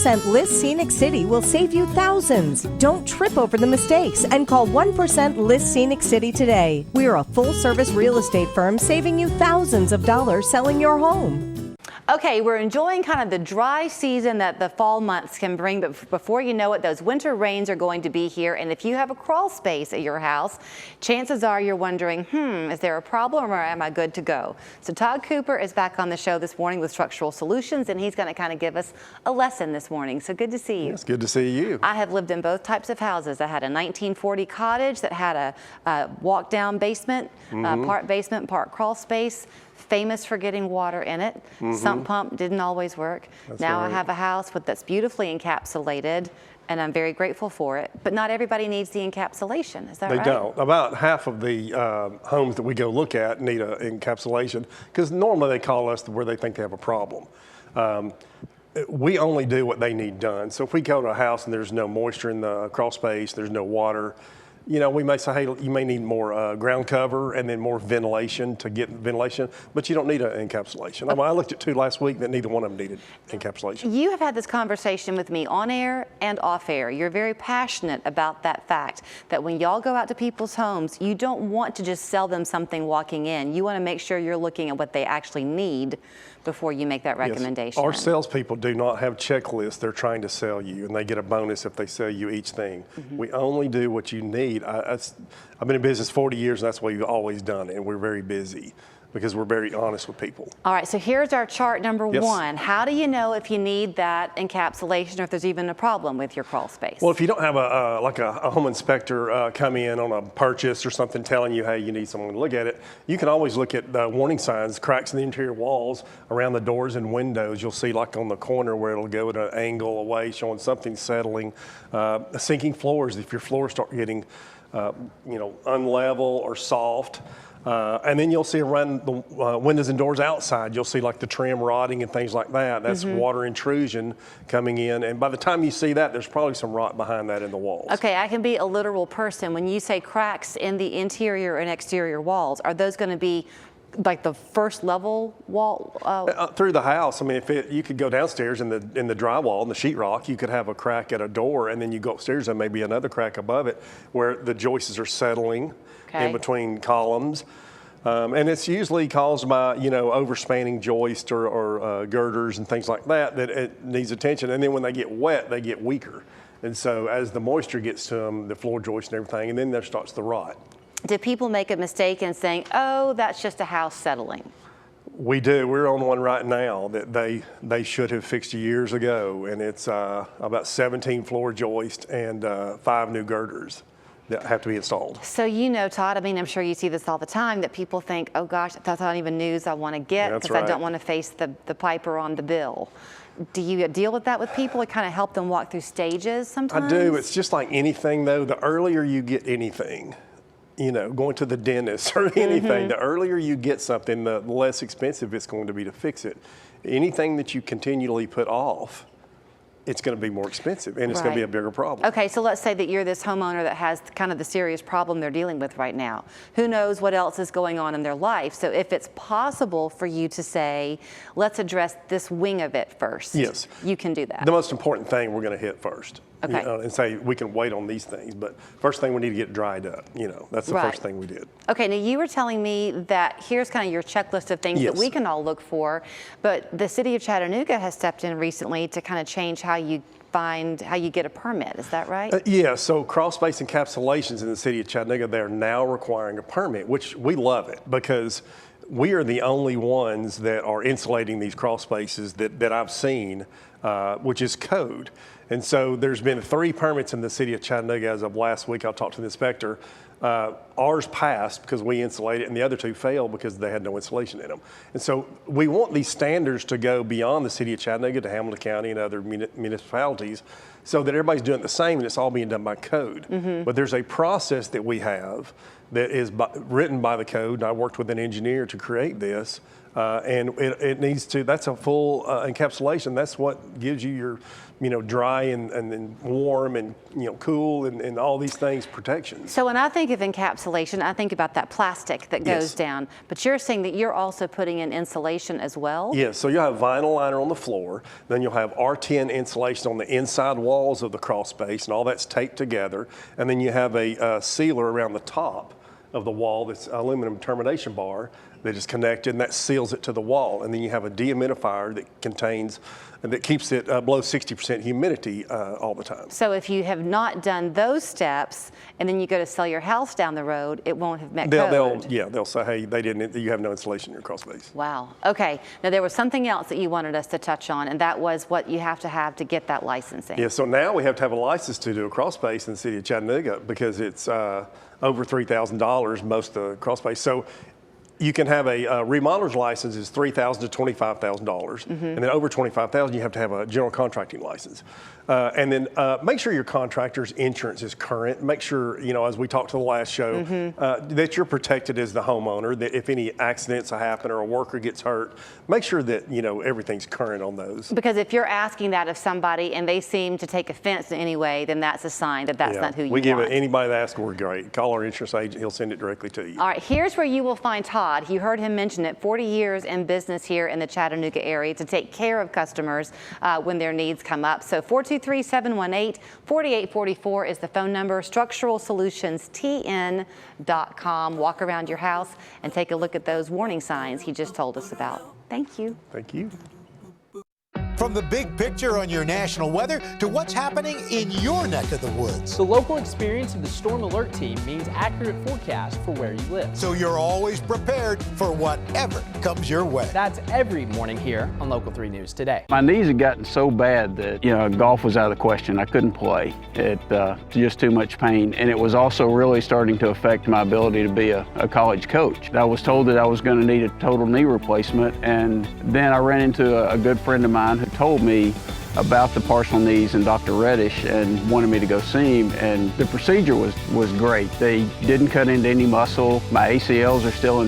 List Scenic City will save you thousands. Don't trip over the mistakes and call 1% List Scenic City today. We are a full-service real estate firm saving you thousands of dollars selling your home. Okay, we're enjoying kind of the dry season that the fall months can bring, but before you know it, those winter rains are going to be here. And if you have a crawl space at your house, chances are you're wondering, is there a problem or am I good to go? So Todd Cooper is back on the show this morning with Structural Solutions, and he's going to kind of give us a lesson this morning. So good to see you. It's good to see you. I have lived in both types of houses. I had a 1940 cottage that had a walk-down basement, part basement, part crawl space. Famous for getting water in it. Sump pump didn't always work. Now I have a house that's beautifully encapsulated, and I'm very grateful for it. But not everybody needs the encapsulation, is that right? They don't. About half of the homes that we go look at need an encapsulation, because normally they call us where they think they have a problem. We only do what they need done. So if we go to a house and there's no moisture in the crawl space, there's no water, you know, we may say, hey, you may need more ground cover and then more ventilation to get ventilation, but you don't need an encapsulation. I mean, I looked at two last week that neither one of them needed encapsulation. You have had this conversation with me on air and off air. You're very passionate about that fact that when y'all go out to people's homes, you don't want to just sell them something walking in. You want to make sure you're looking at what they actually need before you make that recommendation. Yes. Our salespeople do not have checklists they're trying to sell you, and they get a bonus if they sell you each thing. We only do what you need. I've been in business 40 years, and that's what we've always done, and we're very busy because we're very honest with people. All right, so here's our chart number one. How do you know if you need that encapsulation or if there's even a problem with your crawl space? Well, if you don't have a home inspector come in on a purchase or something telling you, hey, you need someone to look at it, you can always look at the warning signs, cracks in the interior walls, around the doors and windows. You'll see like on the corner where it'll go at an angle away, showing something settling. Sinking floors, if your floors start getting unlevel or soft. And then you'll see around the windows and doors outside, you'll see like the trim rotting and things like that. That's water intrusion coming in. And by the time you see that, there's probably some rot behind that in the walls. Okay, I can be a literal person. When you say cracks in the interior and exterior walls, are those going to be like the first level wall? Through the house. I mean, you could go downstairs in the drywall, in the sheetrock, you could have a crack at a door, and then you go upstairs and maybe another crack above it where the joists are settling in between columns. And it's usually caused by, overspanning joist or girders and things like that, that it needs attention. And then when they get wet, they get weaker. And so as the moisture gets to them, the floor joist and everything, and then there starts the rot. Do people make a mistake in saying, oh, that's just a house settling? We do. We're on one right now that they should have fixed years ago, and it's about 17 floor joists and 5 new girders that have to be installed. So Todd, I mean, I'm sure you see this all the time, that people think, oh gosh, that's not even news I want to get because I don't want to face the piper on the bill. Do you deal with that with people and kind of help them walk through stages sometimes? I do. It's just like anything, though. The earlier you get anything, going to the dentist or anything, the earlier you get something, the less expensive it's going to be to fix it. Anything that you continually put off, it's going to be more expensive, and it's going to be a bigger problem. Okay, so let's say that you're this homeowner that has kind of the serious problem they're dealing with right now. Who knows what else is going on in their life? So if it's possible for you to say, let's address this wing of it first, yes, you can do that. The most important thing we're going to hit first. Okay. And say we can wait on these things, but first thing we need to get dried up. That's the first thing we did. Okay, now you were telling me that here's kind of your checklist of things that we can all look for, but the city of Chattanooga has stepped in recently to kind of change how you get a permit. Is that right? Yeah, so crawl space encapsulations in the city of Chattanooga, they're now requiring a permit, which we love it because we are the only ones that are insulating these crawl spaces that I've seen, which is code. And so there's been 3 permits in the city of Chattanooga as of last week. I talked to the inspector. Ours passed because we insulated, and the other 2 failed because they had no insulation in them. And so we want these standards to go beyond the city of Chattanooga to Hamilton County and other municipalities so that everybody's doing the same and it's all being done by code. But there's a process that we have that is written by the code, and I worked with an engineer to create this, And it needs to, that's a full encapsulation. That's what gives you your, dry and warm and, cool and all these things protections. So when I think of encapsulation, I think about that plastic that goes Yes. down. But you're saying that you're also putting in insulation as well? Yes, so you'll have vinyl liner on the floor, then you'll have R10 insulation on the inside walls of the crawl space, and all that's taped together. And then you have a sealer around the top of the wall that's aluminum termination bar that is connected, and that seals it to the wall. And then you have a dehumidifier that keeps it below 60% humidity all the time. So if you have not done those steps and then you go to sell your house down the road, it won't have met code. They'll say, hey, you have no insulation in your crawl space. Wow. Okay. Now there was something else that you wanted us to touch on, and that was what you have to get that licensing. Yeah, so now we have to have a license to do a crawl space in the city of Chattanooga because it's over $3,000 most of the crawl space. So you can have a remodeler's license is $3,000 to $25,000, and then over $25,000 you have to have a general contracting license. And then make sure your contractor's insurance is current. Make sure, as we talked to the last show, that you're protected as the homeowner, that if any accidents happen or a worker gets hurt, make sure that, everything's current on those. Because if you're asking that of somebody and they seem to take offense in any way, then that's a sign that that's not who you want. We give it, anybody that asks, we're great. Call our insurance agent, he'll send it directly to you. All right, here's where you will find Todd. You heard him mention it, 40 years in business here in the Chattanooga area to take care of customers when their needs come up. So 423-718-4844 is the phone number. StructuralSolutionsTN.com. Walk around your house and take a look at those warning signs he just told us about. Thank you. Thank you. From the big picture on your national weather to what's happening in your neck of the woods. The local experience of the Storm Alert Team means accurate forecast for where you live. So you're always prepared for whatever comes your way. That's every morning here on Local 3 News Today. My knees had gotten so bad that, golf was out of the question. I couldn't play. It just too much pain. And it was also really starting to affect my ability to be a college coach. I was told that I was going to need a total knee replacement. And then I ran into a good friend of mine who told me about the partial knees and Dr. Reddish and wanted me to go see him, and the procedure was great. They didn't cut into any muscle. My ACLs are still in